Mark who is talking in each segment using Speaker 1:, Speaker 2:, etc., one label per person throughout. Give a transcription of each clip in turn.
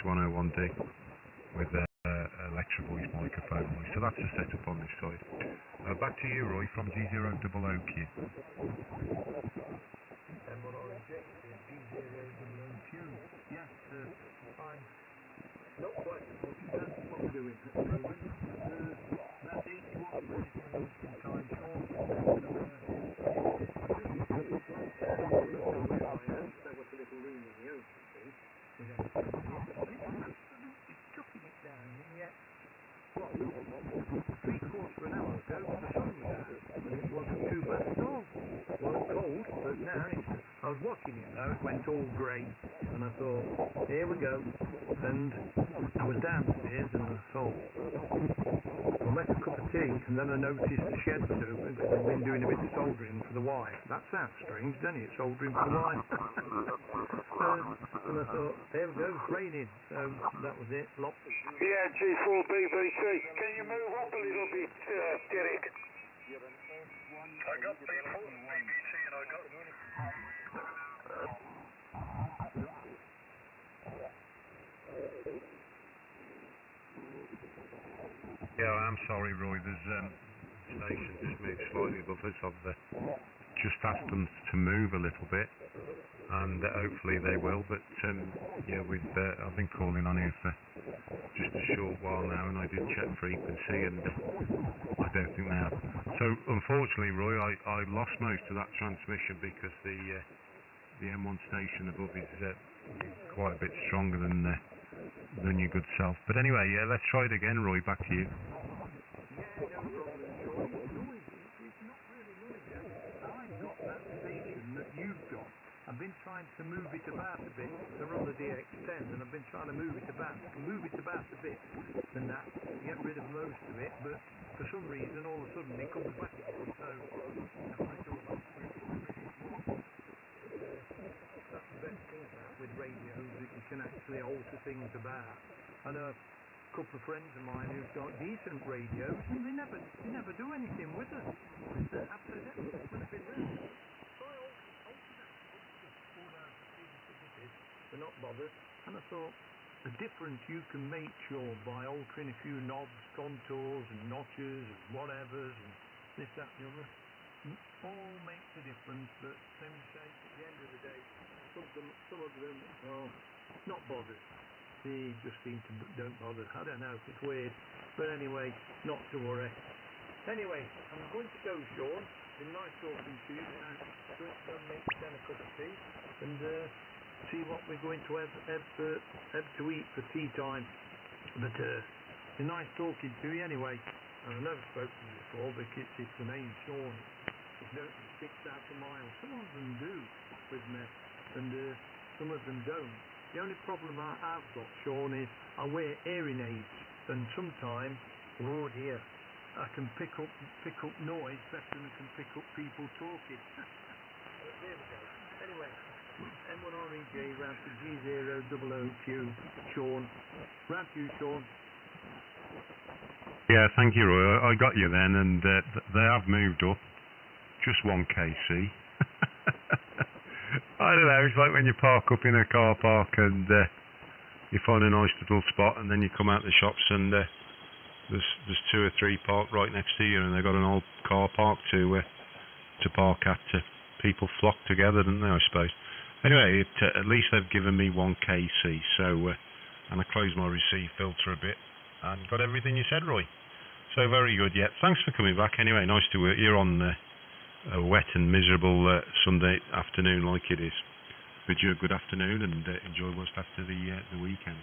Speaker 1: OOQ101D with a Alexa voice microphone. So that's the setup on this side. Back to you, Roy, from G0OOQ.
Speaker 2: Yes, I'm not quite as much as that's what I'm doing at the moment. That's 81 minutes in time, Sean. There was a little room in the open, see? And it was absolutely chucking it down, and yet, well, 3/4 of an hour ago, the sun was out, and it wasn't too bad at all. It wasn't cold, but now I was watching it though, it went all grey, and I thought, here we go. And I was downstairs and I thought, I'll make a cup of tea, and then I noticed the shed was open because I've been doing a bit of soldering for the wife. That sounds strange, doesn't it? Soldering for the wife. And I thought, there we go, it's raining. So that was it. Lop.
Speaker 3: Yeah, G4BBC. Can you move up a little bit, Derek? I got reinforced BBC and I got...
Speaker 1: Yeah, I'm sorry, Roy. There's station just moved slightly above us. I've just asked them to move a little bit, and hopefully they will. But yeah, I've been calling on here for just a short while now, and I did check frequency, and I don't think they have. So unfortunately, Roy, I lost most of that transmission because the M1 station above is quite a bit stronger than your good self. But anyway, yeah, let's try it again, Roy. Back to you.
Speaker 2: I've been trying to move it about a bit to run the DX10, and I've been trying to move it about a bit, and that get rid of most of it. But for some reason, all of a sudden, it comes back again. So that's the best thing about with radios, that you can actually alter things about. I know a couple of friends of mine who've got decent radios, and they never do anything with them. Absolutely, when they've been ready. They're not bothered, and I thought the difference you can make sure by altering a few knobs, contours and notches and whatevers and this, that and the other, all makes a difference. But let me say, at the end of the day, some of them are not bothered. They just seem to don't bother. I don't know, it's weird, but anyway, not to worry. Anyway, I'm going to go, Sean. It's been nice talking to you. I'm going to go and make myself a cup of tea and see what we're going to have to eat for tea time. But it's been nice talking to you anyway. I've never spoken to you before because it's the name Sean. It 6,000 miles. Some of them do with me, and some of them don't. The only problem I've got, Sean, is I wear hearing aids, and sometimes, oh dear, I can pick up noise better than I can pick up people talking. But there we go. Anyway, M1REJ round to G0OOQ, Sean. Round to you, Sean.
Speaker 1: Yeah, thank you, Roy. I got you then, and they have moved up. Just 1 kc. I don't know, it's like when you park up in a car park and you find a nice little spot, and then you come out the shops and there's 2 or 3 parked right next to you, and they've got an old car park to park at. People flock together, don't they, I suppose. Anyway, at least they've given me 1 kc, so and I closed my receive filter a bit and got everything you said, Roy. So very good. Yeah, thanks for coming back anyway. Nice to work. You're on a wet and miserable Sunday afternoon like it is. Bid you a good afternoon and enjoy what's after the weekend.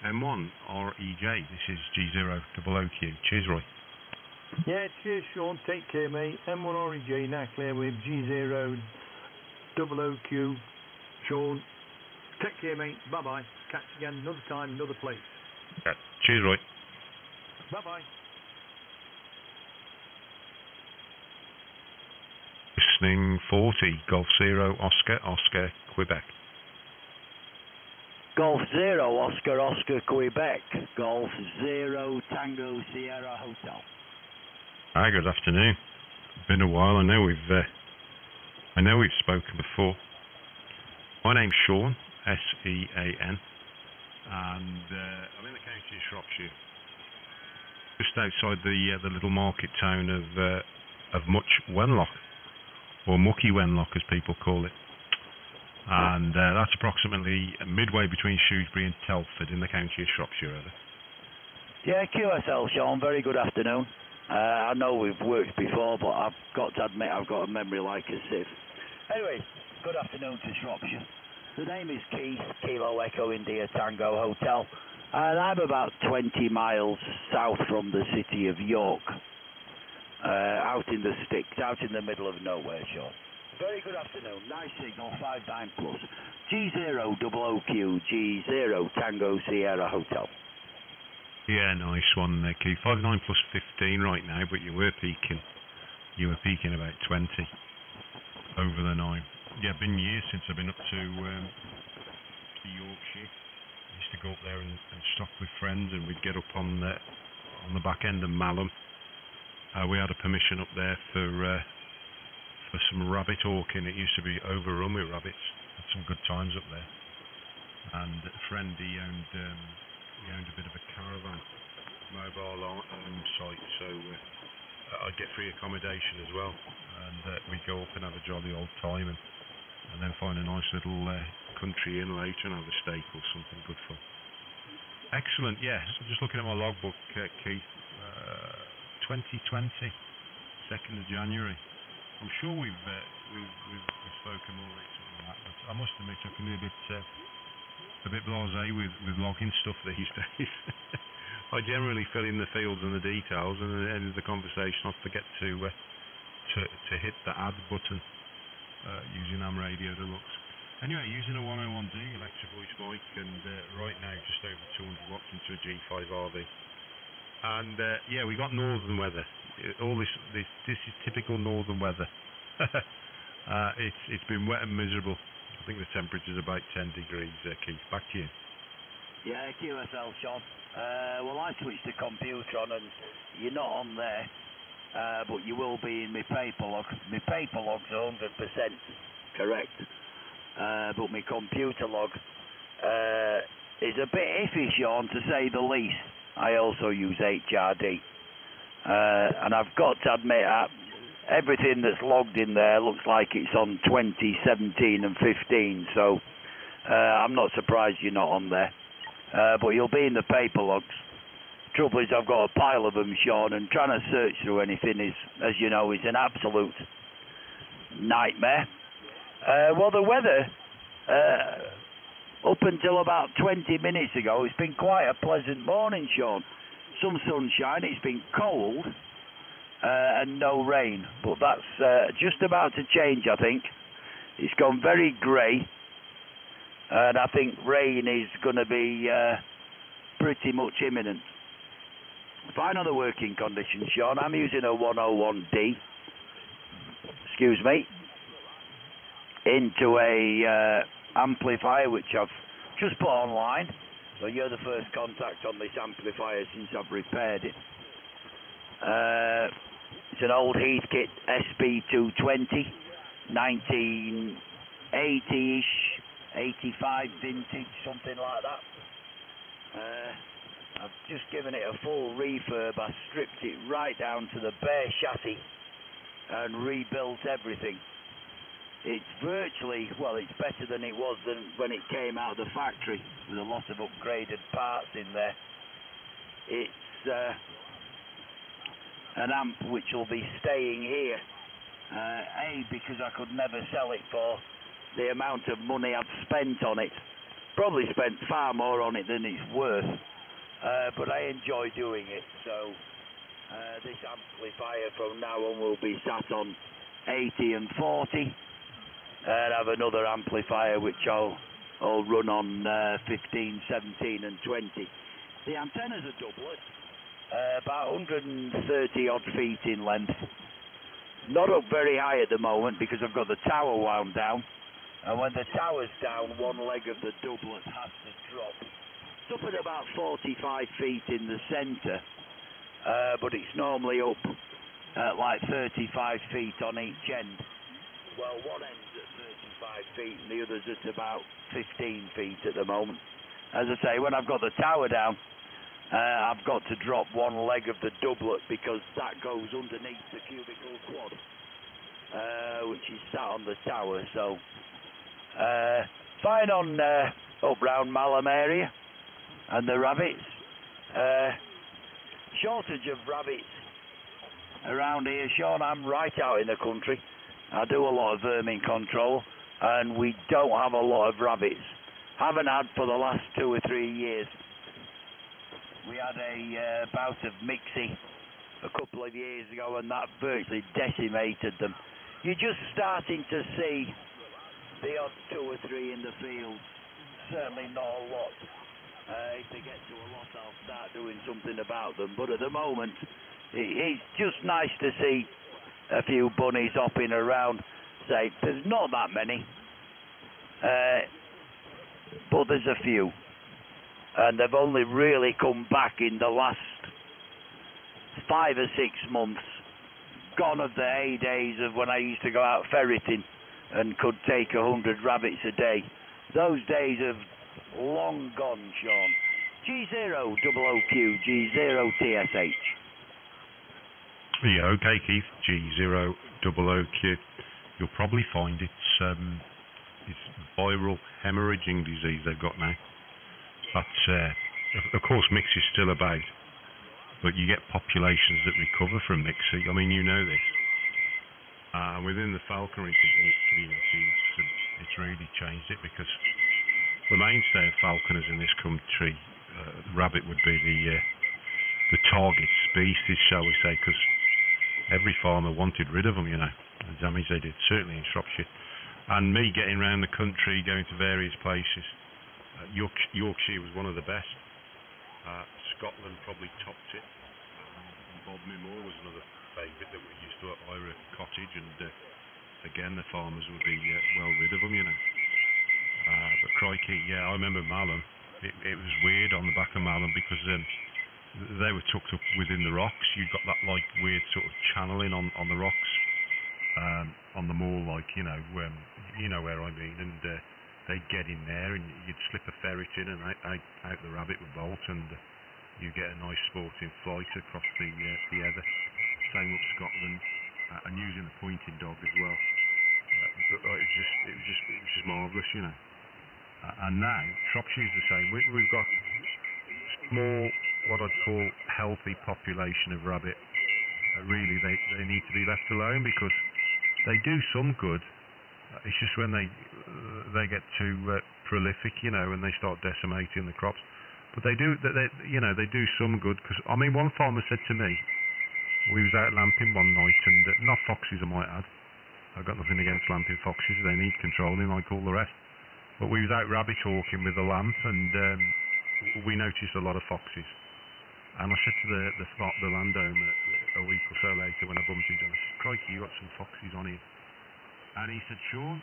Speaker 1: M1REJ, this is G0OOQ. Cheers, Roy.
Speaker 2: Yeah, cheers, Sean. Take care, mate. M1REJ now clear with G0OOQ. Sean, take care, mate. Bye-bye. Catch you again another time, another place.
Speaker 1: Yeah. Cheers, Roy.
Speaker 2: Bye-bye.
Speaker 1: Listening 40, Golf 0, Oscar, Quebec.
Speaker 4: Golf 0, Oscar, Quebec. Golf 0, Tango, Sierra Hotel.
Speaker 1: Hi, good afternoon. Been a while. I know we've spoken before. My name's Sean, S-E-A-N, and I'm in the county of Shropshire, just outside the little market town of Much Wenlock, or Mucky Wenlock as people call it, and that's approximately midway between Shrewsbury and Telford in the county of Shropshire.
Speaker 4: Yeah, QSL, Sean. Very good afternoon. I know we've worked before, but I've got to admit I've got a memory like a sieve. Anyway, good afternoon to Shropshire. The name is Keith, Kilo Echo India Tango Hotel, and I'm about 20 miles south from the city of York, out in the sticks, out in the middle of nowhere, Sean. Very good afternoon. Nice signal, 59 plus. G0 OOQ, G0 Tango Sierra Hotel.
Speaker 1: Yeah, nice one, Keith. 59 plus 15 right now, but you were peaking. You were peaking about 20 over the 9. Yeah, been years since I've been up to Yorkshire. I used to go up there and stock with friends, and we'd get up on the back end of Malham. We had a permission up there for some rabbit hawking. It used to be overrun with rabbits. Had some good times up there. And a friend, he owned a bit of a caravan mobile home site, so I'd get free accommodation as well, and we'd go up and have a jolly old time, and then find a nice little country inn later and have a steak or something good fun. Excellent. Yeah, so just looking at my logbook, Keith, 2020, 2nd of January. I'm sure we've spoken more recently than that, but I must admit I can be a bit blasé with logging stuff these days. I generally fill in the fields and the details, and at the end of the conversation I forget to hit the add button using Am Radio Deluxe. Anyway, using a 101D electric voice mic, and right now just over 200 watts into a G5 RV. And yeah, we got northern weather. All this is typical northern weather. It's been wet and miserable. I think the temperature's about 10 degrees, Keith. Back to you.
Speaker 4: Yeah, QSL, Sean. Well, I switched the computer on, and you're not on there, but you will be in my paper log. My paper log's 100% correct, but my computer log is a bit iffy, Sean, to say the least. I also use HRD, and I've got to admit, everything that's logged in there looks like it's on 2017 and 15, so I'm not surprised you're not on there. But you'll be in the paper logs. Trouble is, I've got a pile of them, Sean, and trying to search through anything is, as you know, is an absolute nightmare. Well, the weather, up until about 20 minutes ago, it's been quite a pleasant morning, Sean. Some sunshine, it's been cold, and no rain, but that's just about to change, I think. It's gone very grey, and I think rain is going to be pretty much imminent. Fine on the working conditions, Sean. I'm using a 101D, excuse me, into a amplifier which I've just put online, so you're the first contact on this amplifier since I've repaired it. It's an old Heathkit SP220, 1980-ish, 85 vintage, something like that. I've just given it a full refurb. I stripped it right down to the bare chassis and rebuilt everything. It's virtually, well, it's better than it was when it came out of the factory, with a lot of upgraded parts in there. It's an amp which will be staying here, because I could never sell it for the amount of money I've spent on it. Probably spent far more on it than it's worth, but I enjoy doing it, so this amplifier from now on will be sat on 80 and 40, and have another amplifier which I'll run on 15, 17 and 20. The antennas are doublet, about 130 odd feet in length. Not up very high at the moment because I've got the tower wound down, and when the tower's down, one leg of the doublet has to drop. It's up at about 45 feet in the centre, but it's normally up at like 35 feet on each end. Well, one end's at 35 feet and the other's at about 15 feet at the moment. as I say, when I've got the tower down, I've got to drop one leg of the doublet because that goes underneath the cubicle quad, which is sat on the tower. So fine on up round Malham area and the rabbits. Shortage of rabbits around here, Sean. I'm right out in the country. I do a lot of vermin control, and we don't have a lot of rabbits. Haven't had for the last 2 or 3 years. We had a bout of mixie a couple of years ago, and that virtually decimated them. You're just starting to see the odd 2 or 3 in the field. Certainly not a lot. If they get to a lot, I'll start doing something about them. But at the moment, it's just nice to see a few bunnies hopping around. Say, there's not that many, but there's a few. And they've only really come back in the last 5 or 6 months. Gone of the heydays of when I used to go out ferreting and could take 100 rabbits a day. Those days have long gone, Sean. G0 OOQ, G0 TSH.
Speaker 1: Yeah, okay, Keith. G0 OOQ. You'll probably find it's viral hemorrhaging disease they've got now. That's of course, mixie is still about, but you get populations that recover from mixie. I mean, you know this. Within the falconry community, it's really changed it, because the mainstay of falconers in this country, rabbit would be the target species, shall we say, because every farmer wanted rid of them, you know, the damage they did, certainly in Shropshire. And me getting around the country, going to various places, Yorkshire was one of the best. Scotland probably topped it. Bodmin Moor was another favourite that we used to at Ira Cottage, and again the farmers would be well rid of them, you know. But crikey, yeah, I remember Malham. It was weird on the back of Malham because they were tucked up within the rocks. You got that like weird sort of channeling on the rocks, on the moor, like you know where I mean, and they'd get in there and you'd slip a ferret in, and out the rabbit would bolt, and you get a nice sporting flight across the Ether. Same up Scotland, and using the pointing dog as well. It was just marvellous, you know. And now Shropshire's the same. We've got small, what I'd call healthy population of rabbit. Really, they need to be left alone because they do some good. It's just when they get too prolific, you know, and they start decimating the crops. But they do some good. Because I mean, one farmer said to me, we was out lamping one night, and not foxes, I might add. I've got nothing against lamping foxes; they need controlling like all the rest. But we was out rabbit hawking with the lamp, and we noticed a lot of foxes. And I said to the landowner a week or so later when I bumped into him, I said, "Crikey, you got some foxes on here." And he said, "Sean,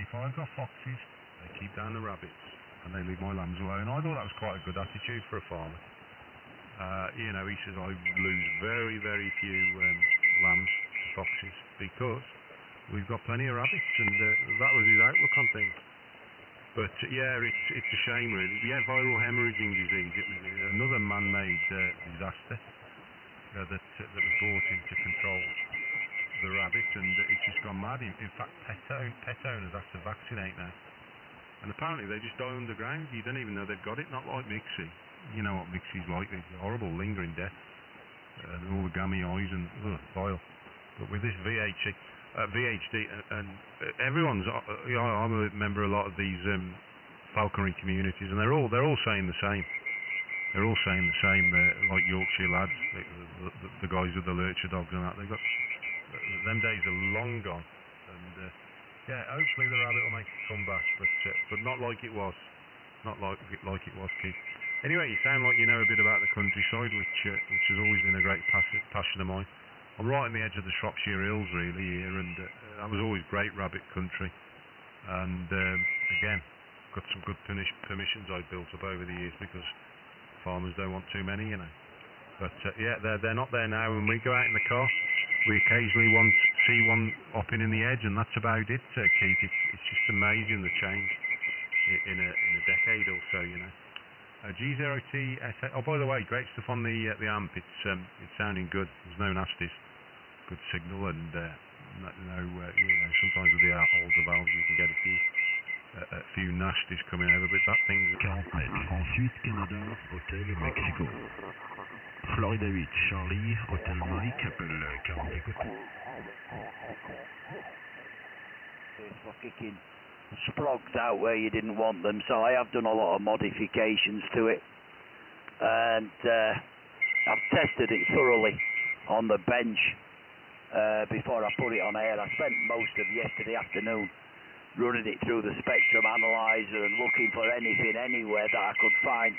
Speaker 1: if I've got foxes, they keep down the rabbits and they leave my lambs alone." I thought that was quite a good attitude for a farmer. You know, he says, I lose very, very few lambs to foxes because we've got plenty of rabbits, and that was his outlook on things. But yeah, it's a shame really. Yeah, viral hemorrhaging disease. It was another man-made disaster that was brought in to control the rabbit, and it's just gone mad. In fact, pet owners have to vaccinate now, and apparently they just die underground. You don't even know they've got it. Not like mixie. You know what mixie's like. It's horrible, lingering death, and all the gammy eyes and vile. But with this VHD, and everyone's, you know, I'm a member of a lot of these falconry communities, and they're all saying the same. They're all saying the same, like Yorkshire lads, the guys with the lurcher dogs and that. They've got them days are long gone, and yeah, hopefully the rabbit will make a comeback, but not like it was, Keith. Anyway, you sound like you know a bit about the countryside, which has always been a great passion of mine. I'm right on the edge of the Shropshire Hills, really, here, and that was always great rabbit country. And again, got some good permissions I built up over the years because farmers don't want too many, you know. But yeah, they're not there now. When we go out in the car, we occasionally see one hopping in the edge, and that's about it, Keith. It's just amazing the change. in a decade or so, you know. G0T SA. Oh, by the way, great stuff on the amp. It's sounding good. There's no nasties. Good signal and no you know, sometimes with the older valves you can get a few nasties coming over, but that thing's
Speaker 5: 40 mètres. Ensuite, Canada, Hotel Mexico. Florida 8, Charlie, Hotel Mike, appelle 40 côté.
Speaker 4: It's for kicking splogs out where you didn't want them, so I have done a lot of modifications to it, and I've tested it thoroughly on the bench before I put it on air. I spent most of yesterday afternoon running it through the spectrum analyzer and looking for anything anywhere that I could find